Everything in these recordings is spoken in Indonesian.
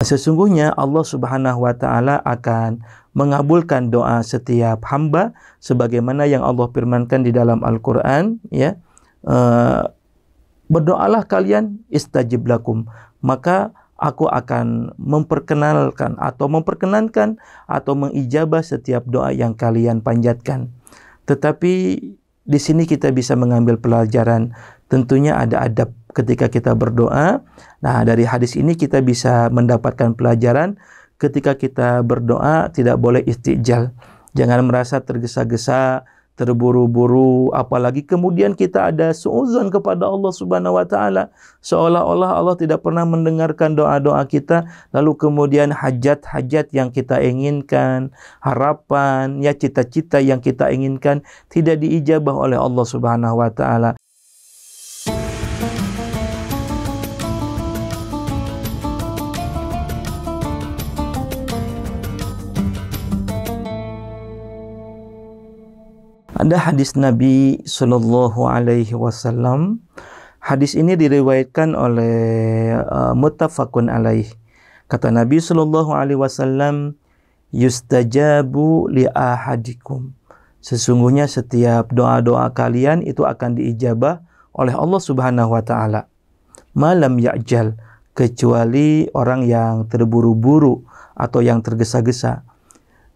Sesungguhnya Allah Subhanahu wa taala akan mengabulkan doa setiap hamba sebagaimana yang Allah firmankan di dalam Al-Qur'an, ya. Berdoalah kalian istajib lakum, maka aku akan memperkenankan atau mengijabah setiap doa yang kalian panjatkan. Tetapi di sini kita bisa mengambil pelajaran, tentunya ada adab ketika kita berdoa. Nah, dari hadis ini kita bisa mendapatkan pelajaran ketika kita berdoa tidak boleh istijal. Jangan merasa tergesa-gesa, terburu-buru, apalagi kemudian kita ada suudzon kepada Allah Subhanahu wa taala, seolah-olah Allah tidak pernah mendengarkan doa-doa kita, lalu kemudian hajat-hajat yang kita inginkan, harapan, ya cita-cita yang kita inginkan tidak diijabah oleh Allah Subhanahu wa taala. Ada hadis Nabi Sallallahu Alaihi Wasallam. Hadis ini diriwayatkan oleh muttafaqun alaih. Kata Nabi Sallallahu Alaihi Wasallam, yustajabu li ahadikum. Sesungguhnya setiap doa-doa kalian itu akan diijabah oleh Allah Subhanahu Wa Taala. Malam ya'jal, kecuali orang yang terburu-buru atau yang tergesa-gesa.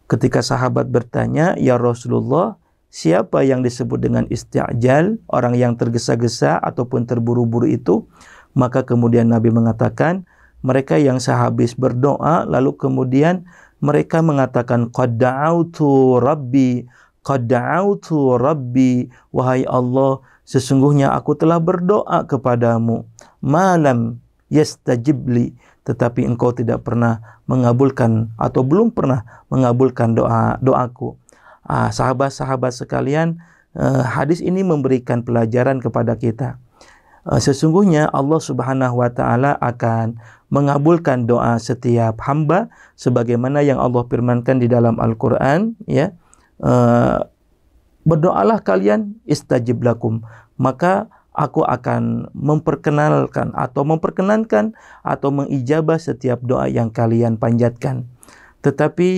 Ketika sahabat bertanya, ya Rasulullah, siapa yang disebut dengan isti'jal, orang yang tergesa-gesa ataupun terburu-buru itu? Maka kemudian Nabi mengatakan, mereka yang sehabis berdoa lalu kemudian mereka mengatakan qad da'autu rabbi, wahai Allah, sesungguhnya aku telah berdoa kepadamu, malam yastajibli, tetapi engkau tidak pernah mengabulkan atau belum pernah mengabulkan doaku. Sahabat-sahabat sekalian, hadis ini memberikan pelajaran kepada kita. Sesungguhnya Allah Subhanahu wa taala akan mengabulkan doa setiap hamba sebagaimana yang Allah firmankan di dalam Al-Qur'an, ya. Berdoalah kalian istajib lakum, maka aku akan memperkenankan atau mengijabah setiap doa yang kalian panjatkan. Tetapi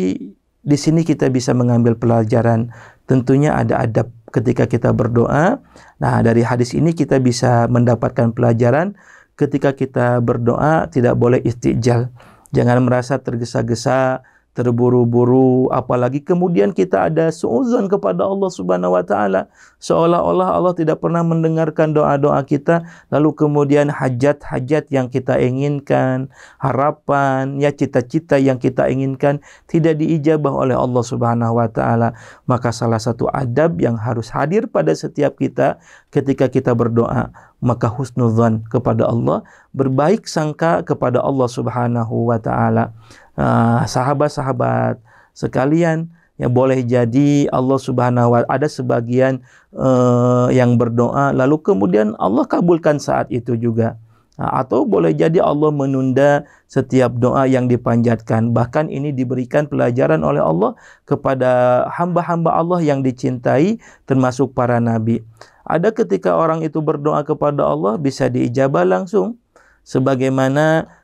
di sini kita bisa mengambil pelajaran, tentunya ada adab ketika kita berdoa. Nah, dari hadis ini kita bisa mendapatkan pelajaran ketika kita berdoa tidak boleh istijal. Jangan merasa tergesa-gesa, terburu-buru, apalagi kemudian kita ada suudzon kepada Allah Subhanahu wa taala, seolah-olah Allah tidak pernah mendengarkan doa-doa kita, lalu kemudian hajat-hajat yang kita inginkan, harapan, ya cita-cita yang kita inginkan tidak diijabah oleh Allah Subhanahu wa taala. Maka salah satu adab yang harus hadir pada setiap kita ketika kita berdoa, maka husnudzon kepada Allah, berbaik sangka kepada Allah Subhanahu wa taala. Sahabat-sahabat sekalian, ya boleh jadi Allah Subhanahu wa ada sebagian yang berdoa lalu kemudian Allah kabulkan saat itu juga. Atau boleh jadi Allah menunda setiap doa yang dipanjatkan. Bahkan ini diberikan pelajaran oleh Allah kepada hamba-hamba Allah yang dicintai, termasuk para nabi. Ada ketika orang itu berdoa kepada Allah bisa diijabah langsung, sebagaimana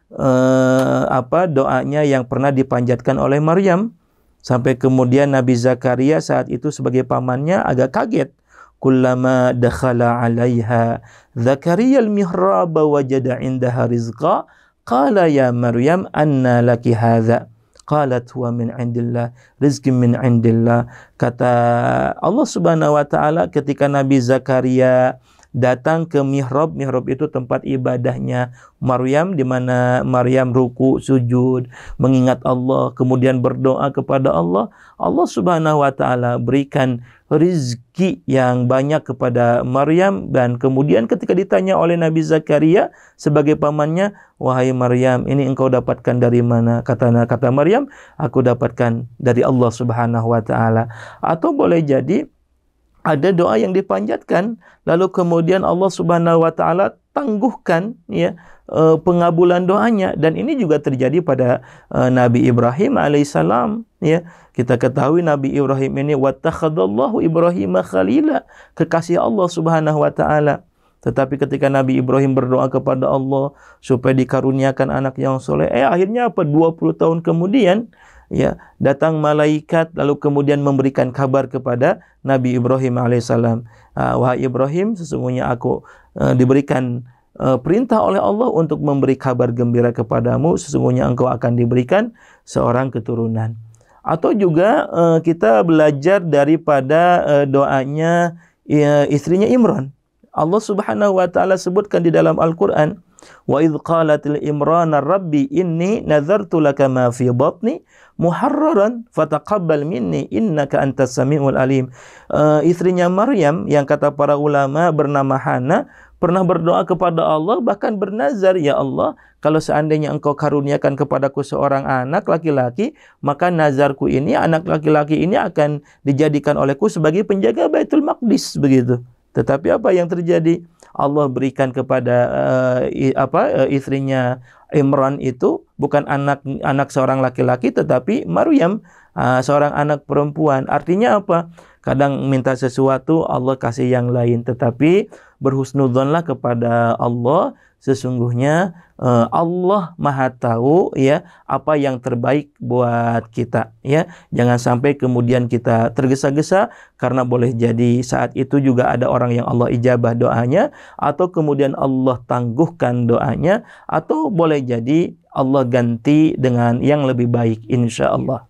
doanya yang pernah dipanjatkan oleh Maryam, sampai kemudian Nabi Zakaria saat itu sebagai pamannya agak kaget. Kullama dakhala 'alaiha Zakaria al-mihrab wajada 'indaha rizqa qala ya Maryam anna laki hadza qalat huwa min 'indillah rizqun min 'indillah. Kata Allah Subhanahu wa taala ketika Nabi Zakaria datang ke mihrab itu tempat ibadahnya Maryam, di mana Maryam ruku, sujud, mengingat Allah, kemudian berdoa kepada Allah. Allah Subhanahu wa taala berikan rizki yang banyak kepada Maryam, dan kemudian ketika ditanya oleh Nabi Zakaria sebagai pamannya, wahai Maryam, ini engkau dapatkan dari mana? Kata Maryam, aku dapatkan dari Allah Subhanahu wa taala. Atau boleh jadi ada doa yang dipanjatkan lalu kemudian Allah Subhanahu wa taala tangguhkan, ya, pengabulan doanya, dan ini juga terjadi pada Nabi Ibrahim alaihissalam, ya. Kita ketahui Nabi Ibrahim ini wattakhadallahu Ibrahim khalila, kekasih Allah Subhanahu wa taala. Tetapi ketika Nabi Ibrahim berdoa kepada Allah supaya dikaruniakan anak yang soleh, akhirnya apa? 20 tahun kemudian, ya, datang malaikat lalu kemudian memberikan kabar kepada Nabi Ibrahim alaihissalam. Wahai Ibrahim, sesungguhnya aku diberikan perintah oleh Allah untuk memberi kabar gembira kepadamu, sesungguhnya engkau akan diberikan seorang keturunan. Atau juga kita belajar daripada doanya istrinya Imran. Allah Subhanahu wa taala sebutkan di dalam Al-Qur'an, wa idz qalatil imrana rabbi inni nadzartu laka ma fi batni muharraran fataqabbal minni innaka antas samiul alim. Istrinya Maryam yang kata para ulama bernama Hana pernah berdoa kepada Allah, bahkan bernazar, ya Allah, kalau seandainya engkau karuniakan kepadaku seorang anak laki-laki, maka nazarku ini, anak laki-laki ini akan dijadikan olehku sebagai penjaga Baitul Maqdis, begitu. Tetapi apa yang terjadi? Allah berikan kepada istrinya Imran itu bukan anak seorang laki-laki, tetapi Maryam, seorang anak perempuan. Artinya apa? Kadang minta sesuatu Allah kasih yang lain, tetapi berhusnudzonlah kepada Allah. Sesungguhnya Allah Maha tahu, ya, apa yang terbaik buat kita, ya. Jangan sampai kemudian kita tergesa-gesa, karena boleh jadi saat itu juga ada orang yang Allah ijabah doanya, atau kemudian Allah tangguhkan doanya, atau boleh jadi Allah ganti dengan yang lebih baik, insya Allah.